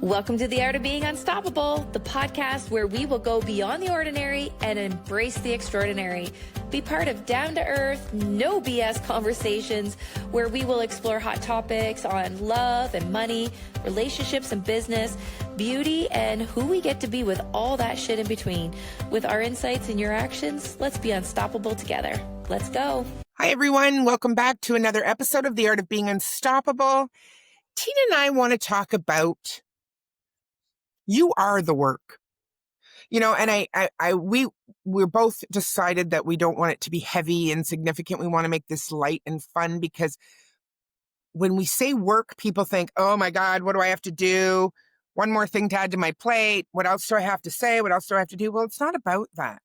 Welcome to The Art of Being Unstoppable, the podcast where we will go beyond the ordinary and embrace the extraordinary. Be part of down-to-earth, no BS conversations where we will explore hot topics on love and money, relationships and business, beauty, and who we get to be with all that shit in between. With our insights and your actions, let's be unstoppable together. Let's go. Hi, everyone. Welcome back to another episode of The Art of Being Unstoppable. Tina and I want to talk about you are the work. You know, and we're both decided that we don't want it to be heavy and significant. We want to make this light and fun because when we say work, people think, oh my God, what do I have to do? One more thing to add to my plate. What else do I have to say? What else do I have to do? Well, it's not about that.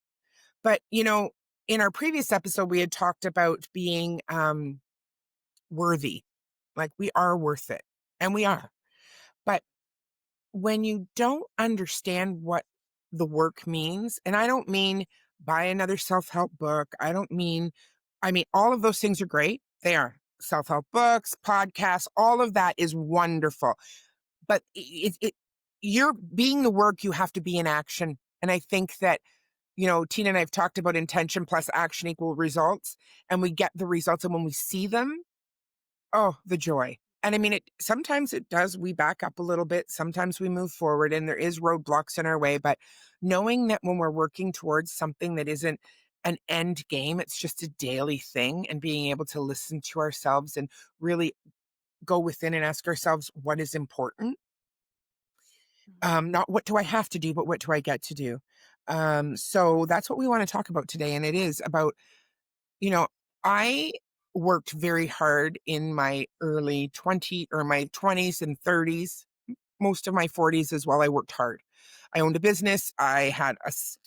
But, you know, in our previous episode, we had talked about being worthy. Like we are worth it. And we are. But when you don't understand what the work means, and I don't mean buy another self-help book. I mean, all of those things are great. They are. Self-help books, podcasts, all of that is wonderful. But you're being the work, you have to be in action. And I think that, you know, Tina and I have talked about intention plus action equal results, and we get the results. And when we see them, oh, the joy. And I mean, sometimes it does. We back up a little bit. Sometimes we move forward and there is roadblocks in our way. But knowing that when we're working towards something that isn't an end game, it's just a daily thing, and being able to listen to ourselves and really go within and ask ourselves what is important. Not what do I have to do, but what do I get to do? So that's what we want to talk about today. And it is about, you know, I worked very hard in my my 20s and 30s, most of my 40s as well. I worked hard. I owned a business. I had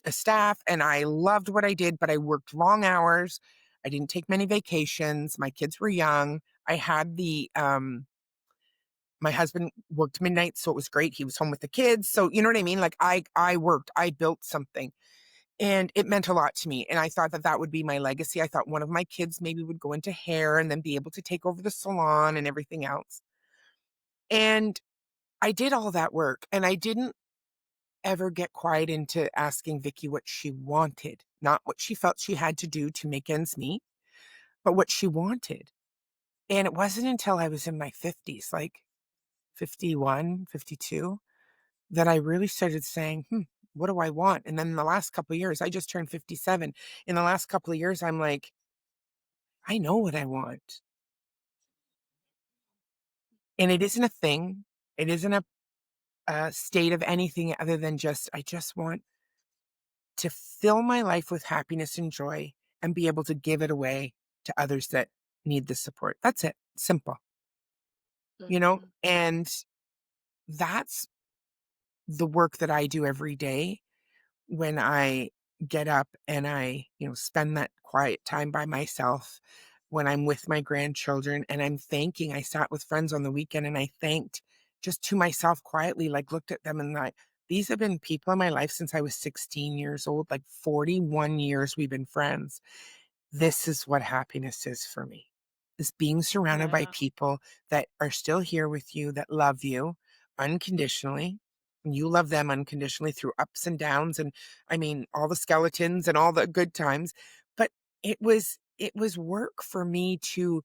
a staff, and I loved what I did, but I worked long hours. I didn't take many vacations. My kids were young. I had my husband worked midnight, so it was great. He was home with the kids. So, you know what I mean? Like I worked, I built something. And it meant a lot to me. And I thought that would be my legacy. I thought one of my kids maybe would go into hair and then be able to take over the salon and everything else. And I did all that work, and I didn't ever get quiet into asking Vicky what she wanted, not what she felt she had to do to make ends meet, but what she wanted. And it wasn't until I was in my 50s, like 51, 52, that I really started saying, what do I want? And then in the last couple of years, I just turned 57. In the last couple of years, I'm like, I know what I want. And it isn't a thing. It isn't a state of anything other than I just want to fill my life with happiness and joy and be able to give it away to others that need the support. That's it. Simple. You know, and that's the work that I do every day when I get up and I, spend that quiet time by myself, when I'm with my grandchildren, and I sat with friends on the weekend and I thanked just to myself quietly, like looked at them and like, these have been people in my life since I was 16 years old, like 41 years we've been friends. This is what happiness is for me, is being surrounded by people that are still here with you, that love you unconditionally. And you love them unconditionally through ups and downs. And I mean, all the skeletons and all the good times. But it was work for me to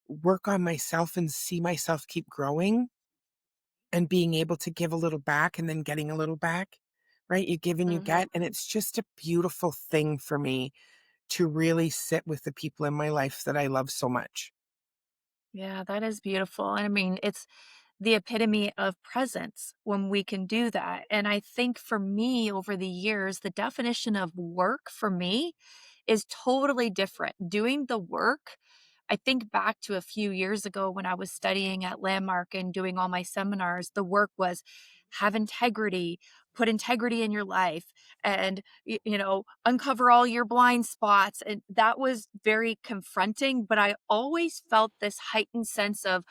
work on myself and see myself keep growing and being able to give a little back and then getting a little back, right? You give and you get. And it's just a beautiful thing for me to really sit with the people in my life that I love so much. Yeah, that is beautiful. And I mean, it's the epitome of presence when we can do that. And I think for me over the years, the definition of work for me is totally different. Doing the work, I think back to a few years ago when I was studying at Landmark and doing all my seminars, the work was have integrity, put integrity in your life, and uncover all your blind spots. And that was very confronting, but I always felt this heightened sense of,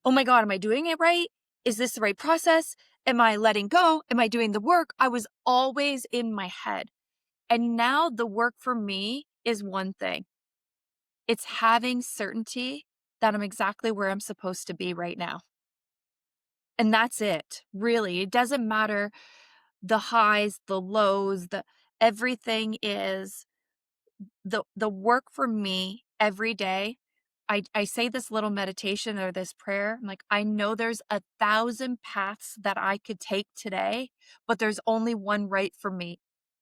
oh my God, am I doing it right? Is this the right process? Am I letting go? Am I doing the work? I was always in my head. And now the work for me is one thing. It's having certainty that I'm exactly where I'm supposed to be right now. And that's it, really. It doesn't matter the highs, the lows, the everything is the work for me every day. I say this little meditation or this prayer. I'm like, I know there's 1,000 paths that I could take today, but there's only one right for me.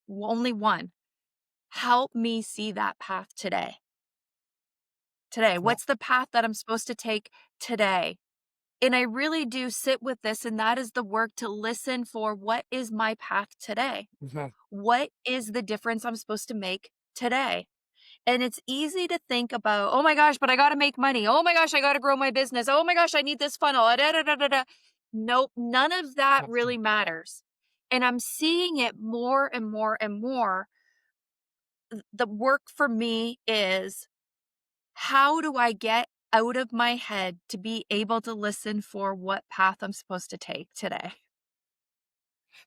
Only one. Help me see that path today. Today. Yeah. What's the path that I'm supposed to take today? And I really do sit with this, and that is the work to listen for what is my path today? Mhm. What is the difference I'm supposed to make today? And it's easy to think about, oh my gosh, but I got to make money. Oh my gosh, I got to grow my business. Oh my gosh, I need this funnel. Da, da, da, da, da. Nope, none of that Awesome. really matters. And I'm seeing it more and more and more. The work for me is, how do I get out of my head to be able to listen for what path I'm supposed to take today?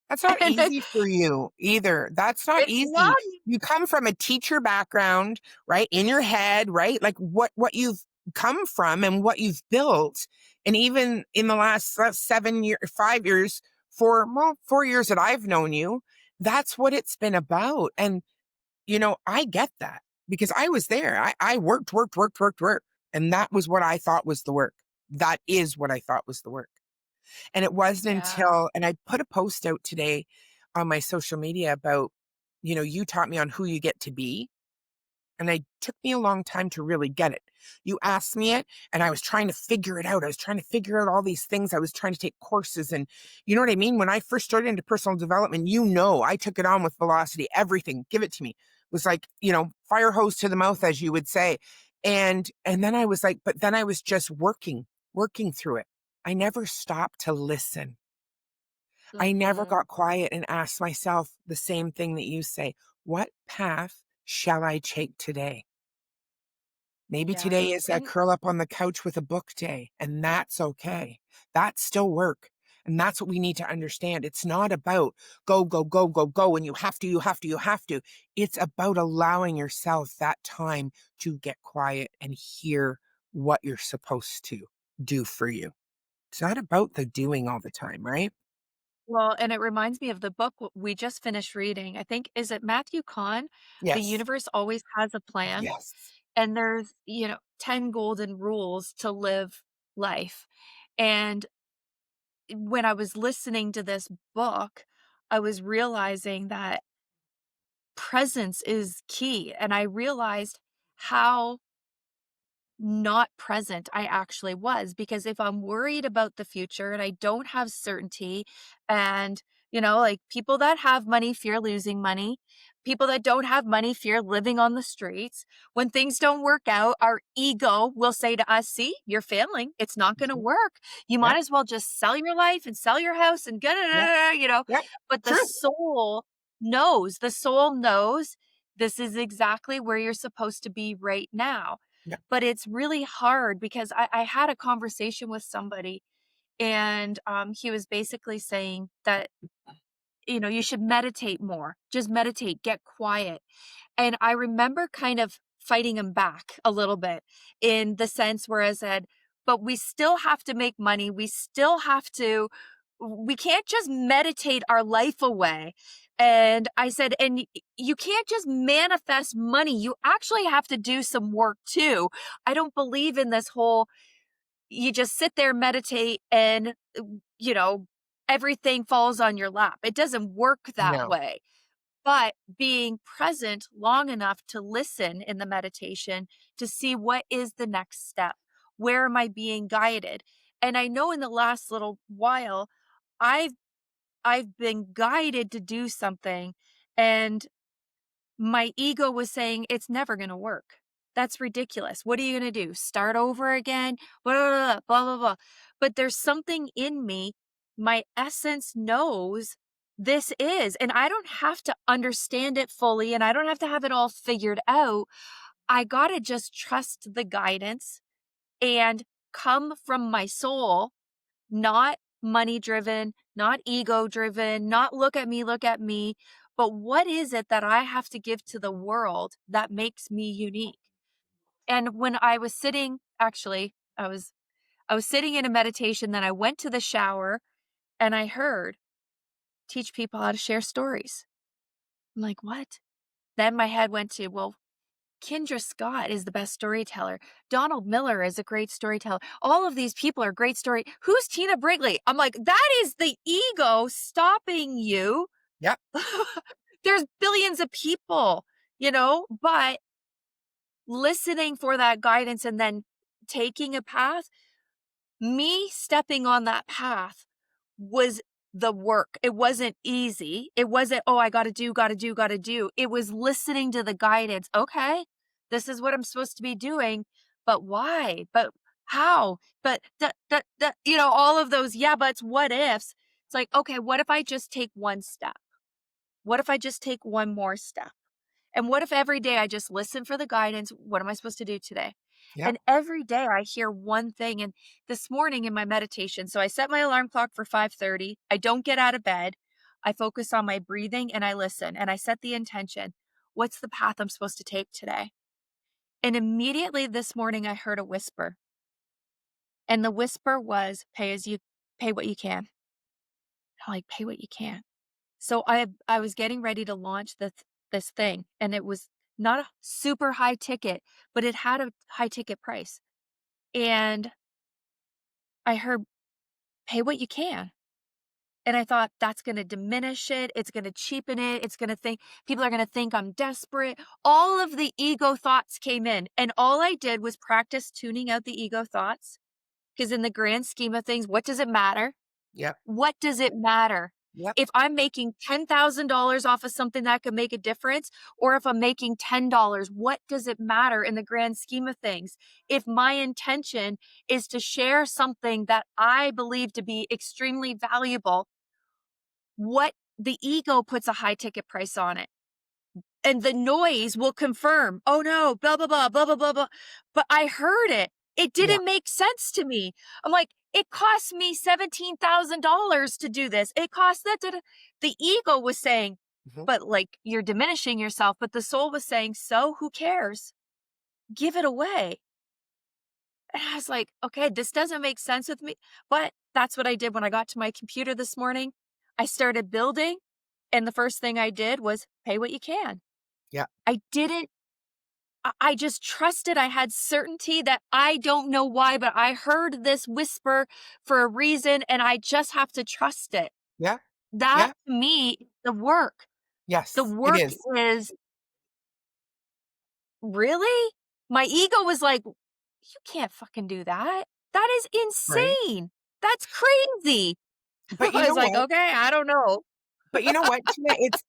That's not And easy for you either. That's not it's easy. not. You come from a teacher background, right? In your head, right? Like what you've come from and what you've built. And even in the last 7 years, 5 years, 4 years that I've known you, that's what it's been about. And I get that because I was there. I worked, worked, worked, worked, worked. And that was what I thought was the work. That is what I thought was the work. And it wasn't Yeah. until, and I put a post out today on my social media about, you taught me on who you get to be. And it took me a long time to really get it. You asked me it, and I was trying to figure it out. I was trying to figure out all these things. I was trying to take courses. And you know what I mean? When I first started into personal development, I took it on with velocity, everything. Give it to me. It was like, fire hose to the mouth, as you would say. And then I was like, but then I was just working through it. I never stopped to listen. I never Mhm. got quiet and asked myself the same thing that you say. What path shall I take today? Maybe today Yeah. is a And curl up on the couch with a book day, and that's okay. That's still work. And that's what we need to understand. It's not about go, go, go, go, go, and you have to, you have to, you have to. It's about allowing yourself that time to get quiet and hear what you're supposed to do for you. It's not about the doing all the time, right? well, and it reminds me of the book we just finished reading. I think, is it Matthew Kahn? The Yes. universe always has a plan, Yes. and there's, 10 golden rules to live life. And when I was listening to this book, I was realizing that presence is key. And I realized how not present I actually was, because if I'm worried about the future and I don't have certainty, and like, people that have money fear losing money, people that don't have money fear living on the streets. When things don't work out, our ego will say to us, see, you're failing, it's not going to Mhm. work, you might Yep. as well just sell your life and sell your house and get Yep. it. Yep. But True. the soul knows this is exactly where you're supposed to be right now. Yep. But it's really hard because I had a conversation with somebody, and he was basically saying that, you should meditate more. Just meditate, get quiet. And I remember kind of fighting him back a little bit, in the sense where I said, but we still have to make money. We can't just meditate our life away. And I said, and you can't just manifest money. You actually have to do some work too. I don't believe in this whole, you just sit there, meditate, and, you know, everything falls on your lap. It doesn't work that No. way. But being present long enough to listen in the meditation, to see what is the next step. Where am I being guided? And I know in the last little while, I've I've been guided to do something, and my ego was saying it's never going to work. That's ridiculous. What are you going to do? Start over again? Blah, blah, blah, blah, blah, blah. But there's something in me, my essence knows this is, and I don't have to understand it fully, and I don't have to have it all figured out. I got to just trust the guidance and come from my soul, not money driven, not ego driven, not look at me, but what is it that I have to give to the world that makes me unique? And when I was sitting, actually, I was I was sitting in a meditation, then I went to the shower and I heard, teach people how to share stories. I'm like, what? Then my head went to, well, Kendra Scott is the best storyteller. Donald Miller is a great storyteller. All of these people are great story. Who's Tina Brigley? I'm like, that is the ego stopping you. Yep. There's billions of people, but listening for that guidance and then taking a path, me stepping on that path was the work. It wasn't easy. It wasn't, oh, I got to do. It was listening to the guidance. Okay, this is what I'm supposed to be doing, but why? But how? But all of those yeah buts, what ifs. It's like, okay, what if I just take one step? What if I just take one more step? And what if every day I just listen for the guidance? What am I supposed to do today? Yep. And every day I hear one thing. And this morning in my meditation, so I set my alarm clock for 5:30. I don't get out of bed. I focus on my breathing and I listen and I set the intention. What's the path I'm supposed to take today? And immediately this morning I heard a whisper. And the whisper was, pay what you can. I'm like, pay what you can. So I was getting ready to launch this thing, and it was not a super high ticket, but it had a high ticket price. And I heard, pay what you can. And I thought, that's going to diminish it. It's going to cheapen it. People are going to think I'm desperate. All of the ego thoughts came in. And all I did was practice tuning out the ego thoughts. Because in the grand scheme of things, what does it matter? Yep. What does it matter? Yep. If I'm making $10,000 off of something that could make a difference, or if I'm making $10, what does it matter in the grand scheme of things? If my intention is to share something that I believe to be extremely valuable, what the ego puts a high ticket price on it. And the noise will confirm, oh no, blah, blah, blah, blah, blah, blah, blah. But I heard it. It didn't make sense to me. I'm like, it cost me $17,000 to do this. It cost that. The ego was saying, but like, you're diminishing yourself. But the soul was saying, so who cares? Give it away. And I was like, okay, this doesn't make sense with me. But that's what I did when I got to my computer this morning. I started building. And the first thing I did was pay what you can. Yeah. I just trusted. I had certainty that I don't know why, but I heard this whisper for a reason and I just have to trust it. Yeah. That to me, the work. Yes. The work is really? My ego was like, you can't fucking do that. That is insane. Right? That's crazy. But I was like, okay, I don't know. But you know what, Tina, it's,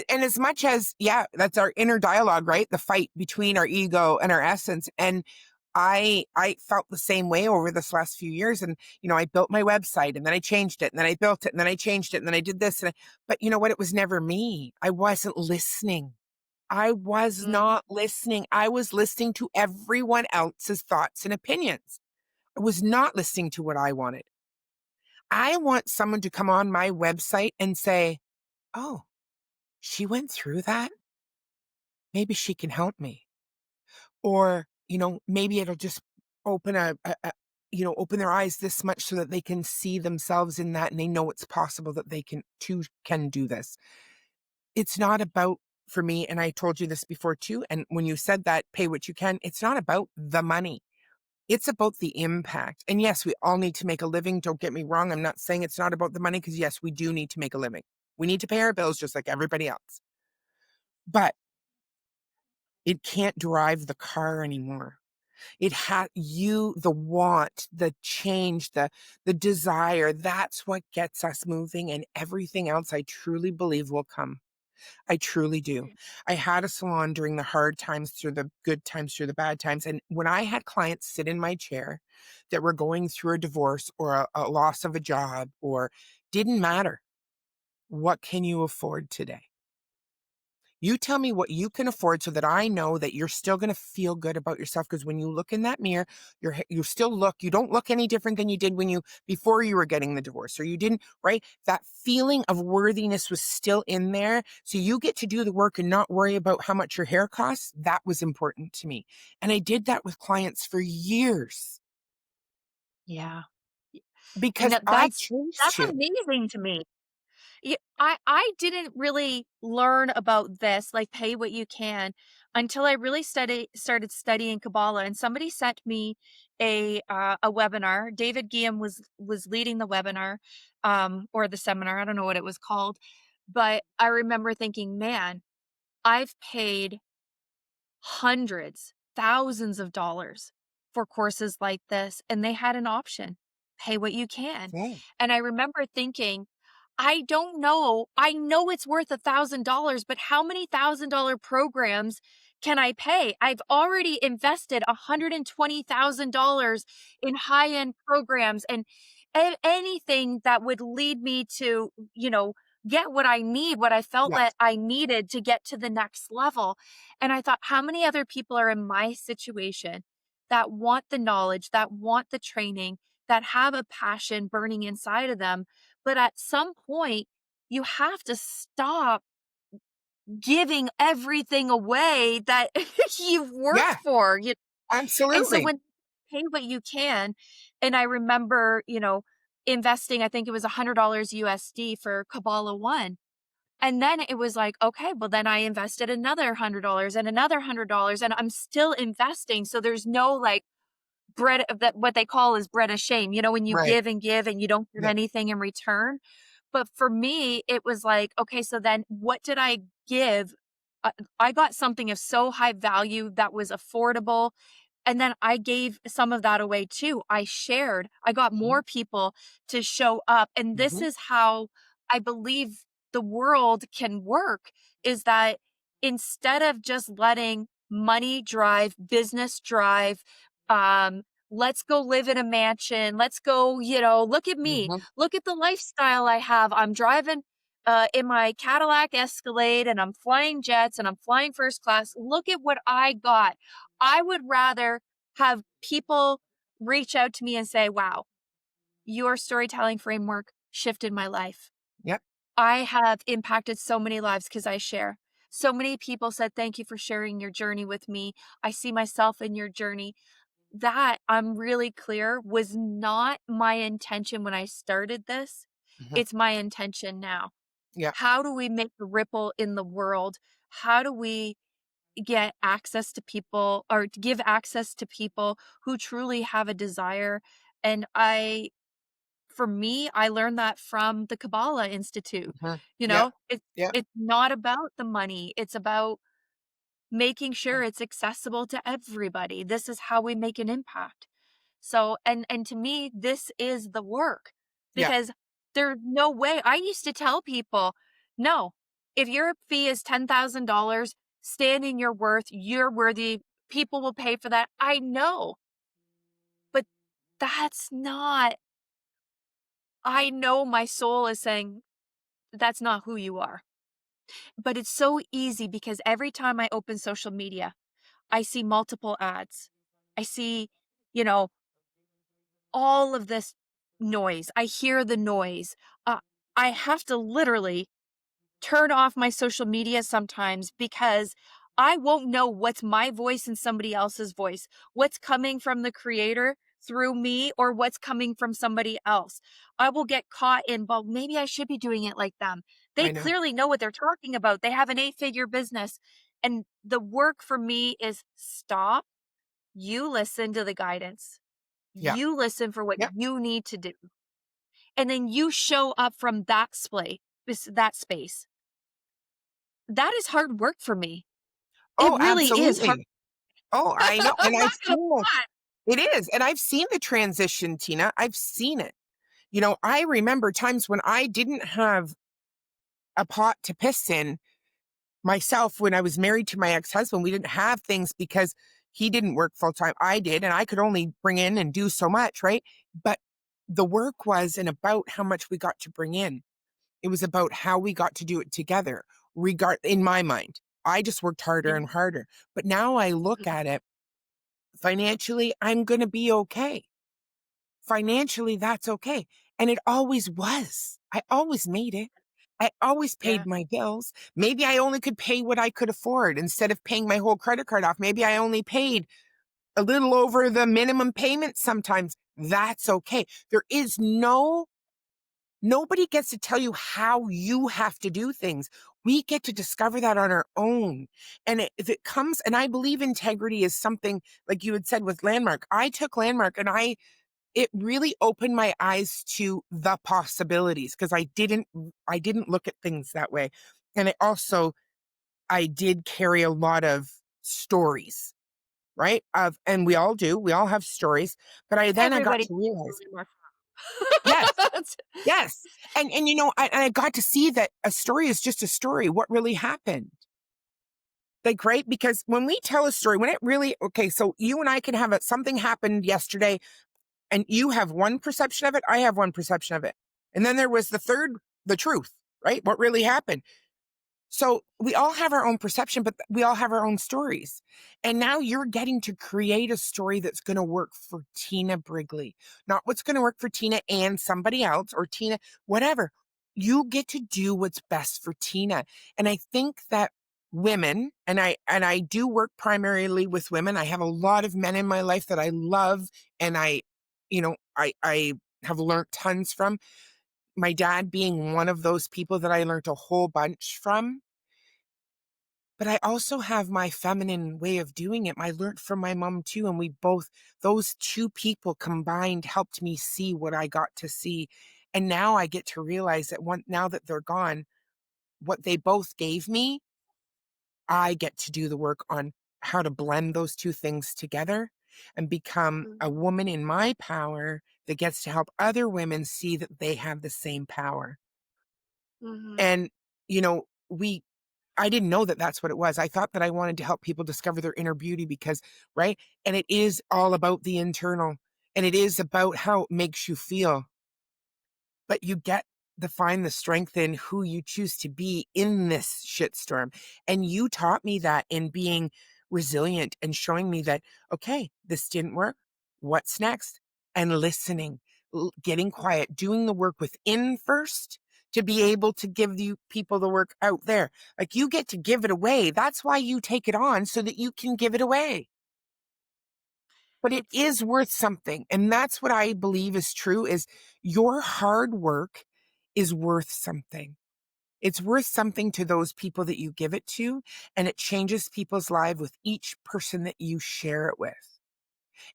and as much as, that's our inner dialogue, right? The fight between our ego and our essence. And I felt the same way over this last few years. And, I built my website and then I changed it and then I built it and then I changed it and then I did this. But you know what? It was never me. I wasn't listening. I was not listening. I was listening to everyone else's thoughts and opinions. I was not listening to what I wanted. I want someone to come on my website and say, oh, she went through that. Maybe she can help me. Or, maybe it'll just open open their eyes this much so that they can see themselves in that and they know it's possible that they can do this. It's not about, for me, and I told you this before too, and when you said that, pay what you can, it's not about the money. It's about the impact. And yes, we all need to make a living. Don't get me wrong. I'm not saying it's not about the money because yes, we do need to make a living. We need to pay our bills just like everybody else. But it can't drive the car anymore. It had the want, the change, the desire. That's what gets us moving, and everything else I truly believe will come. I truly do. I had a salon during the hard times, through the good times, through the bad times. And when I had clients sit in my chair that were going through a divorce or a loss of a job, or didn't matter, what can you afford today? You tell me what you can afford so that I know that you're still going to feel good about yourself. Because when you look in that mirror, you don't look any different than you did before you were getting the divorce, or you didn't, right? That feeling of worthiness was still in there. So you get to do the work and not worry about how much your hair costs. That was important to me. And I did that with clients for years. Yeah. And because that I chose that's to. amazing to me. I didn't really learn about this, like pay what you can, until I really started studying Kabbalah, and somebody sent me a webinar. David Guillaume was leading the webinar, or the seminar. I don't know what it was called, but I remember thinking, man, I've paid hundreds, thousands of dollars for courses like this, and they had an option, pay what you can. Yeah. And I remember thinking, I don't know. I know it's worth $1,000, but how many $1,000 programs can I pay? I've already invested $120,000 in high-end programs and anything that would lead me to, get what I need, what I felt Yes. that I needed to get to the next level. And I thought, how many other people are in my situation that want the knowledge, that want the training, that have a passion burning inside of them? But at some point, you have to stop giving everything away that you've worked Yeah, for. And so absolutely. when pay what you can, and I remember, investing, I think it was $100 USD for Kabbalah One. And then it was like, okay, well, then I invested another $100 and another $100, and I'm still investing. So there's no like bread of that, what they call is bread of shame, when you Right. give and give and you don't get Yeah. anything in return. But for me, it was like, okay, so then what did I give? I got something of so high value that was affordable. And then I gave some of that away too. I shared, I got Mhm. more people to show up. And this Mhm. is how I believe the world can work, is that instead of just letting money drive, business drive, um, let's go live in a mansion. Let's go, look at me. Mhm. Look at the lifestyle I have. I'm driving in my Cadillac Escalade and I'm flying jets and I'm flying first class. Look at what I got. I would rather have people reach out to me and say, wow, your storytelling framework shifted my life. Yep. I have impacted so many lives because I share. So many people said, thank you for sharing your journey with me. I see myself in your journey. That, I'm really clear, was not my intention when I started this. Mhm. It's my intention now. Yeah. How do we make a ripple in the world? How do we get access to people, or to give access to people who truly have a desire? And for me, I learned that from the Kabbalah Institute. Mhm. Yep. Yep. It's not about the money. It's about making sure it's accessible to everybody. This is how we make an impact. So, and to me, this is the work, Yeah. because there's no way. I used to tell people, no, if your fee is $10,000, stand in your worth, you're worthy, people will pay for that. I know, but that's not, I know my soul is saying, that's not who you are. But it's so easy because every time I open social media, I see multiple ads. I see, you know, all of this noise. I hear the noise. I have to literally turn off my social media sometimes because I won't know what's my voice and somebody else's voice, what's coming from the creator through me or what's coming from somebody else. I will get caught in, well, maybe I should be doing it like them. They I know. clearly know what they're talking about. They have an 8-figure business. And the work for me is stop. You listen to the guidance. Yeah. You listen for what Yep. you need to do. And then you show up from that space. That is hard work for me. It Oh, really is hard. absolutely. Oh, I know. I'm And not I've gonna seen it. lie. It is. And I've seen the transition, Tina. I've seen it. I remember times when I didn't have a pot to piss in myself when I was married to my ex-husband. We didn't have things because he didn't work full time. I did, and I could only bring in and do so much, right? But the work was and about how much we got to bring in. It was about how we got to do it together, in my mind. I just worked harder Yeah, and harder. But now I look yeah, at it financially, I'm going to be okay. Financially, that's okay. And it always was. I always made it. I always yeah, paid my bills. Maybe I only could pay what I could afford instead of paying my whole credit card off. Maybe I only paid a little over the minimum payment sometimes. That's okay. Nobody gets to tell you how you have to do things. We get to discover that on our own. And if it comes, and I believe integrity is something like you had said with Landmark. I took Landmark and it really opened my eyes to the possibilities because I didn't look at things that way. And I did carry a lot of stories, right? And we all do. We all have stories. But I got Everybody to realize, more. yes, yes. And I got to see that a story is just a story. What really happened? Like, right? Because when we tell a story, when it really, okay, so you and I can have something happened yesterday and you have one perception of it. I have one perception of it. And then there was the truth, right? What really happened? So we all have our own perception, but we all have our own stories. And now you're getting to create a story that's going to work for Tina Brigley, not what's going to work for Tina and somebody else or Tina, whatever. You get to do what's best for Tina. And I think that women, and I do work primarily with women. I have a lot of men in my life that I love and I have learned tons from. My dad being one of those people that I learned a whole bunch from. But I also have my feminine way of doing it. I learned from my mom too. And those two people combined helped me see what I got to see. And now I get to realize that now that they're gone, what they both gave me, I get to do the work on how to blend those two things together and become a Mhm. woman in my power that gets to help other women see that they have the same power. Mhm. And, you know, I didn't know that that's what it was. I thought that I wanted to help people discover their inner beauty because, right? And it is all about the internal and it is about how it makes you feel. But you get to find the strength in who you choose to be in this shitstorm. And you taught me that in being resilient and showing me that, okay, this didn't work. What's next? And listening, getting quiet, doing the work within first to be able to give you people the work out there. Like you get to give it away. That's why you take it on so that you can give it away. But it It's is worth something. And that's what I believe is true is your hard work is worth something. It's worth something to those people that you give it to, and it changes people's lives with each person that you share it with.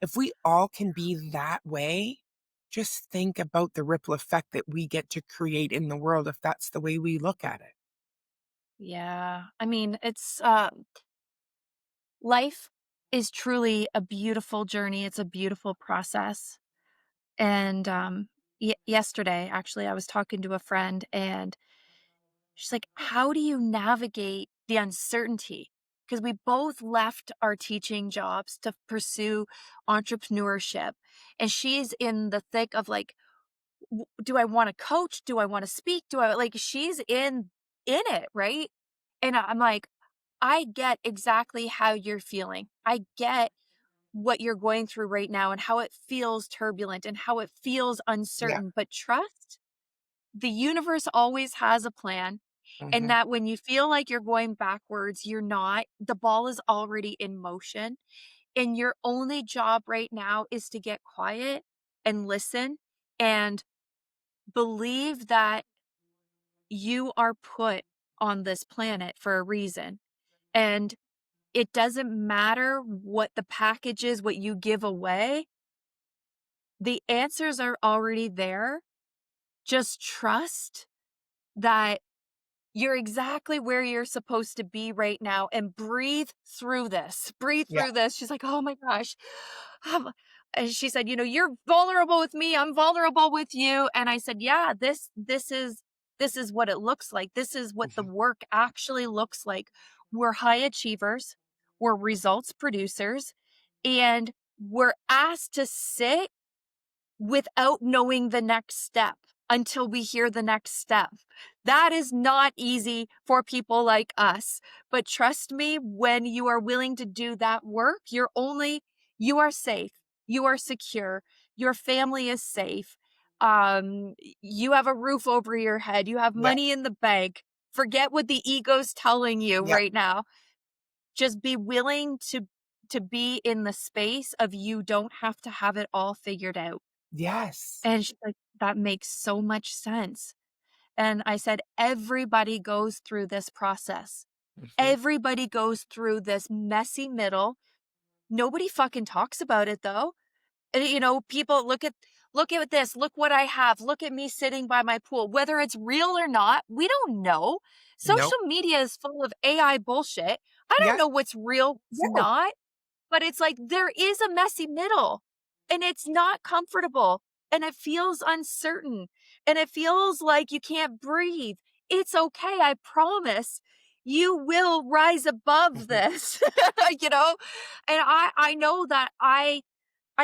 If we all can be that way, just think about the ripple effect that we get to create in the world if that's the way we look at it. yeah. I mean, it's life is truly a beautiful journey. It's a beautiful process. And yesterday, actually, I was talking to a friend, and she's like, "How do you navigate the uncertainty?" Because we both left our teaching jobs to pursue entrepreneurship, and she's in the thick of like, do I want to coach? Do I want to speak? Do I like? She's in it, right? And I'm like, I get exactly how you're feeling. I get what you're going through right now and how it feels turbulent and how it feels Yeah. uncertain. But trust, the universe always has a plan. And Hmm. that when you feel like you're going backwards, you're not. The ball is already in motion. And your only job right now is to get quiet and listen and believe that you are put on this planet for a reason. And it doesn't matter what the package is, what you give away, the answers are already there. Just trust that you're exactly where you're supposed to be right now and breathe through this. Breathe Yeah. through this. She's like, "Oh my gosh." And she said, "You're vulnerable with me. I'm vulnerable with you." And I said, "Yeah, this is what it looks like. This is what the Hmm. work actually looks like. We're high achievers. We're results producers, and we're asked to sit without knowing the next step until we hear the next step. That is not easy for people like us. But trust me, when you are willing to do that work, you are safe. You are secure. Your family is safe. You have a roof over your head. You have Yeah. money in the bank. Forget what the ego's telling you Yeah. right now. Just be willing to be in the space of you don't have to have it all figured out. Yes. And she's like, "That makes so much sense." And I said, "Everybody goes through this process. Mhm. Everybody goes through this messy middle. Nobody fucking talks about it though. And, people look at this, look what I have, look at me sitting by my pool. Whether it's real or not, we don't know. Nope. Social media is full of AI bullshit. I don't Yeah. know what's real, what's No. not, but it's like there is a messy middle and it's not comfortable and it feels uncertain and it feels like you can't breathe. It's okay. I promise you will rise above Mhm. this, you know? And I know that I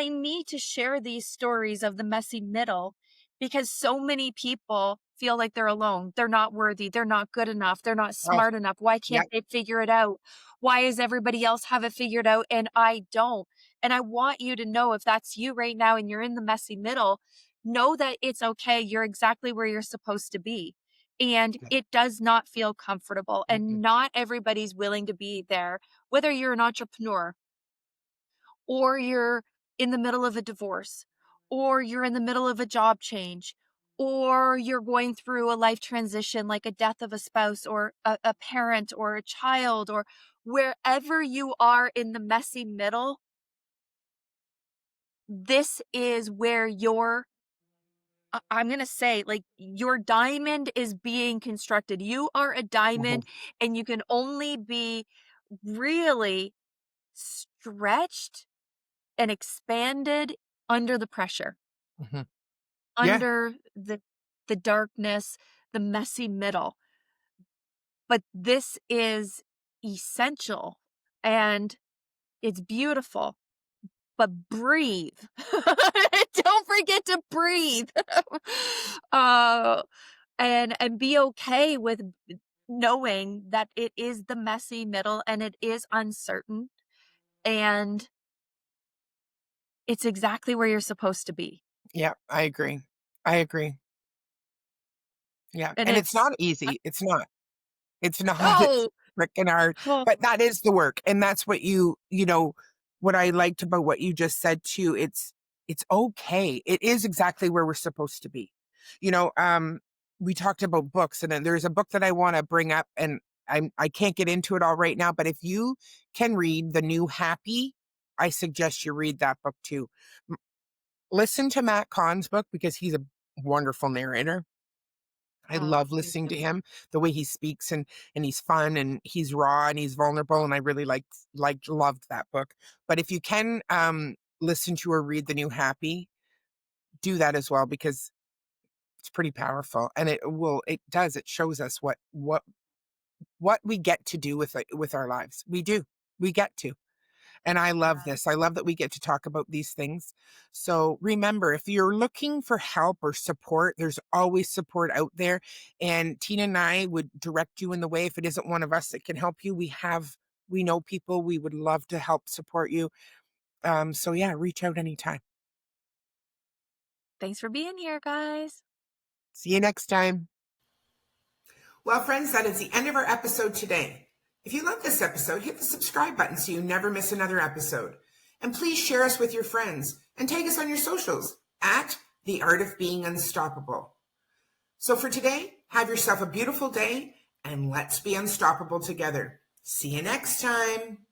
need to share these stories of the messy middle because so many people feel like they're alone. They're not worthy. They're not good enough. They're not Oh, smart enough. Why yeah. can't they figure it out? Why does everybody else have it figured out and I don't? And I want you to know if that's you right now and you're in the messy middle, know that it's okay. You're exactly where you're supposed to be. And it does not feel comfortable. Mm-mm. And not everybody's willing to be there, whether you're an entrepreneur or you're in the middle of a divorce, or you're in the middle of a job change, or you're going through a life transition like a death of a spouse or a parent or a child, or wherever you are in the messy middle, this is where I'm going to say, like, your diamond is being constructed. You are a Mhm. diamond, and you can only be really stretched and expanded under the pressure, Mhm. Yeah. under the darkness, the messy middle. But this is essential and it's beautiful. But breathe. Don't forget to breathe. uh, and be okay with knowing that it is the messy middle and it is uncertain and it's exactly where you're supposed to be. Yeah, I agree. I agree. Yeah, And and it's it's not easy. It's not. It's not. It's oh, freaking hard, oh but that is the work, and that's what what I liked about what you just said too. It's okay. It is exactly where we're supposed to be. You know, we talked about books, and then there's a book that I want to bring up, and I can't get into it all right now. But if you can read The New Happy, I suggest you read that book too. M- Listen to Matt Kahn's book because he's a wonderful narrator. I oh, love thank listening you. to him, the way he speaks, and he's fun and he's raw and he's vulnerable, and I really loved that book. But if you can listen to or read The New Happy, do that as well because it's pretty powerful and it shows us what we get to do with our lives. We do. We get to. And I love Yeah. this. I love that we get to talk about these things. So remember, if you're looking for help or support, there's always support out there. And Tina and I would direct you in the way. If it isn't one of us that can help you, we know people. We would love to help support you. So yeah, reach out anytime. Thanks for being here, guys. See you next time. Well, friends, that is the end of our episode today. If you love this episode, hit the subscribe button so you never miss another episode. And please share us with your friends and tag us on your socials at The Art of Being Unstoppable. So for today, have yourself a beautiful day and let's be unstoppable together. See you next time.